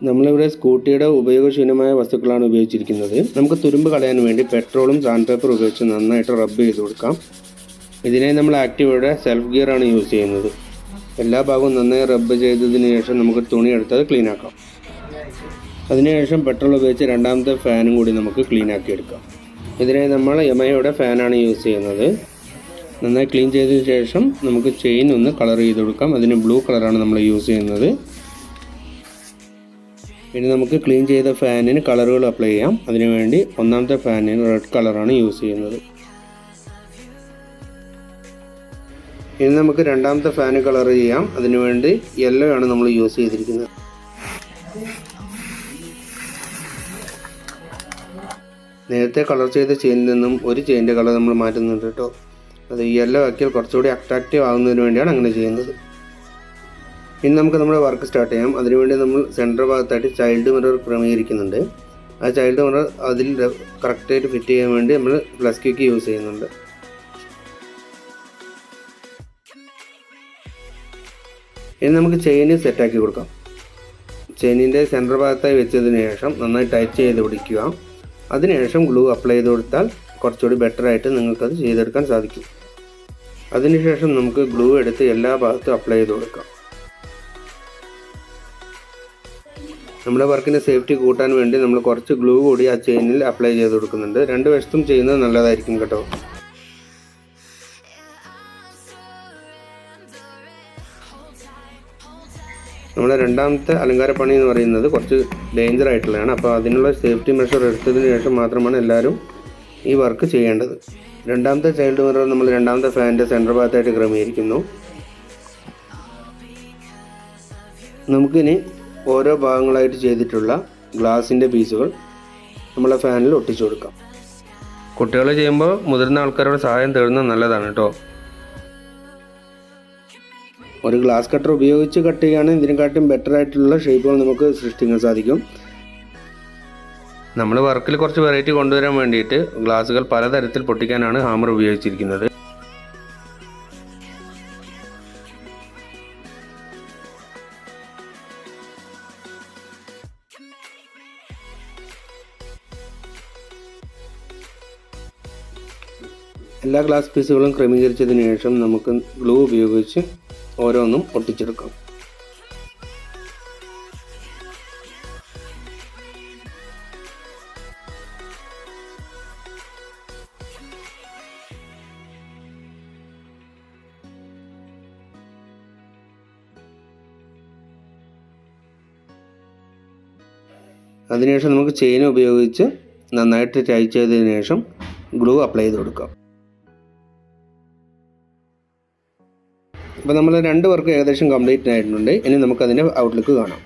നമ്മളിവിടെ സ്കൂട്ടിയുടെ ഉപയോഗശൂന്യമായ വസ്തുക്കളാണ് ഉപയോഗിച്ചിരിക്കുന്നത്. നമുക്ക് തുരുമ്പ് കളയാൻ വേണ്ടി പെട്രോളും സാൻഡ് പേപ്പർ ഉപയോഗിച്ച് നന്നായിട്ട് റബ്ബ് ചെയ്ത് കൊടുക്കാം. ഇതിനായി നമ്മൾ ആക്റ്റീവയുടെ സെൽഫ് ഗിയർ ആണ് യൂസ് ചെയ്യുന്നത്. എല്ലാ ഭാഗവും നന്നായി റബ്ബ് ചെയ്തതിന് ശേഷം നമുക്ക് തുണി എടുത്തത് ക്ലീൻ ആക്കാം. അതിനുശേഷം പെട്രോൾ ഉപയോഗിച്ച് രണ്ടാമത്തെ ഫാനും കൂടി നമുക്ക് ക്ലീൻ ആക്കി എടുക്കാം. ഇതിനായി നമ്മൾ യമഹയുടെ ഫാനാണ് യൂസ് ചെയ്യുന്നത്. നന്നായി ക്ലീൻ ചെയ്തതിന് ശേഷം നമുക്ക് ചെയിൻ ഒന്ന് കളർ ചെയ്ത് കൊടുക്കാം. അതിന് ബ്ലൂ കളറാണ് നമ്മൾ യൂസ് ചെയ്യുന്നത്. ഇനി നമുക്ക് ക്ലീൻ ചെയ്ത ഫാനിന് കളറുകൾ അപ്ലൈ ചെയ്യാം. അതിനുവേണ്ടി ഒന്നാമത്തെ ഫാനിന് റെഡ് കളറാണ് യൂസ് ചെയ്യുന്നത്. ഇനി നമുക്ക് രണ്ടാമത്തെ ഫാന് കളർ ചെയ്യാം. അതിനുവേണ്ടി യെല്ലോ ആണ് നമ്മൾ യൂസ് ചെയ്തിരിക്കുന്നത്. നേരത്തെ കളർ ചെയ്ത ചെയിനിൽ നിന്നും ഒരു ചെയിൻ്റെ കളർ നമ്മൾ മാറ്റുന്നുണ്ട് കേട്ടോ. അത് യെല്ലോ ആക്കിയാൽ കുറച്ചുകൂടി അട്രാക്റ്റീവ് ആകുന്നതിന് വേണ്ടിയാണ് അങ്ങനെ ചെയ്യുന്നത്. ഇനി നമുക്ക് നമ്മുടെ വർക്ക് സ്റ്റാർട്ട് ചെയ്യാം. അതിനുവേണ്ടി നമ്മൾ സെൻറ്റർ ഭാഗത്തായിട്ട് ചൈൽഡ് മിറർ ക്രമീകരിക്കുന്നുണ്ട്. ആ ചൈൽഡ് മിറർ അതിൽ കറക്റ്റായിട്ട് ഫിറ്റ് ചെയ്യാൻ വേണ്ടി നമ്മൾ പ്ലസ് കിക്ക് യൂസ് ചെയ്യുന്നുണ്ട്. ഇനി നമുക്ക് ചെയിന് സെറ്റാക്കി കൊടുക്കാം. ചെയിനിൻ്റെ സെൻറ്റർ ഭാഗത്തായി വെച്ചതിന് ശേഷം നന്നായി ടൈറ്റ് ചെയ്ത് പിടിക്കുക. അതിനുശേഷം ഗ്ലൂ അപ്ലൈ ചെയ്ത് കൊടുത്താൽ കുറച്ചുകൂടി ബെറ്ററായിട്ട് നിങ്ങൾക്കത് ചെയ്തെടുക്കാൻ സാധിക്കും. അതിനുശേഷം നമുക്ക് ഗ്ലൂ എടുത്ത് എല്ലാ ഭാഗത്തും അപ്ലൈ ചെയ്ത് കൊടുക്കാം. നമ്മുടെ വർക്കിൻ്റെ സേഫ്റ്റി കൂട്ടാൻ വേണ്ടി നമ്മൾ കുറച്ച് ഗ്ലൂ കൂടി ആ ചെയിനിൽ അപ്ലൈ ചെയ്ത് കൊടുക്കുന്നുണ്ട്. രണ്ട് വശത്തും ചെയ്യുന്നത് നല്ലതായിരിക്കും കേട്ടോ. നമ്മുടെ രണ്ടാമത്തെ അലങ്കാരപ്പണി എന്ന് പറയുന്നത് കുറച്ച് ഡേഞ്ചർ ആയിട്ടുള്ളതാണ്. അപ്പോൾ അതിനുള്ള സേഫ്റ്റി മെഷർ എടുത്തതിന് ശേഷം മാത്രമാണ് എല്ലാവരും ഈ വർക്ക് ചെയ്യേണ്ടത്. രണ്ടാമത്തെ ചൈൽഡ് മിറർ നമ്മൾ രണ്ടാമത്തെ ഫാനിൻ്റെ സെൻറ്റർ ഭാഗത്തായിട്ട് ക്രമീകരിക്കുന്നു. നമുക്കിനി ഓരോ ഭാഗങ്ങളായിട്ട് ചെയ്തിട്ടുള്ള ഗ്ലാസിൻ്റെ പീസുകൾ നമ്മളെ ഫാനിൽ ഒട്ടിച്ചു കൊടുക്കാം. കുട്ടികൾ ചെയ്യുമ്പോൾ മുതിർന്ന ആൾക്കാരുടെ സഹായം തേടുന്നത് നല്ലതാണ് കേട്ടോ. ഒരു ഗ്ലാസ് കട്ടർ ഉപയോഗിച്ച് കട്ട് ചെയ്യുകയാണെങ്കിൽ ഇതിനെക്കാട്ടും ബെറ്റർ ആയിട്ടുള്ള ഷേപ്പുകൾ നമുക്ക് സൃഷ്ടിക്കാൻ സാധിക്കും. നമ്മൾ വർക്കിൽ കുറച്ച് വെറൈറ്റി കൊണ്ടുവരാൻ വേണ്ടിയിട്ട് ഗ്ലാസുകൾ പലതരത്തിൽ പൊട്ടിക്കാനാണ് ഹാമർ ഉപയോഗിച്ചിരിക്കുന്നത്. എല്ലാ ഗ്ലാസ് പീസുകളും ക്രമീകരിച്ചതിന് ശേഷം നമുക്ക് ഗ്ലൂ ഉപയോഗിച്ച് ഓരോന്നും ഒട്ടിച്ചെടുക്കാം. അതിനുശേഷം നമുക്ക് ചെയിൻ ഉപയോഗിച്ച് നന്നായിട്ട് ടൈറ്റ് ചെയ്തതിന് ശേഷം ഗ്ലൂ അപ്ലൈ ചെയ്ത് കൊടുക്കാം. അപ്പോൾ നമ്മൾ രണ്ട് വർക്ക് ഏകദേശം കംപ്ലീറ്റ് ആയിട്ടുണ്ട്. ഇനി നമുക്കതിൻ്റെ ഔട്ട്ലുക്ക് കാണാം.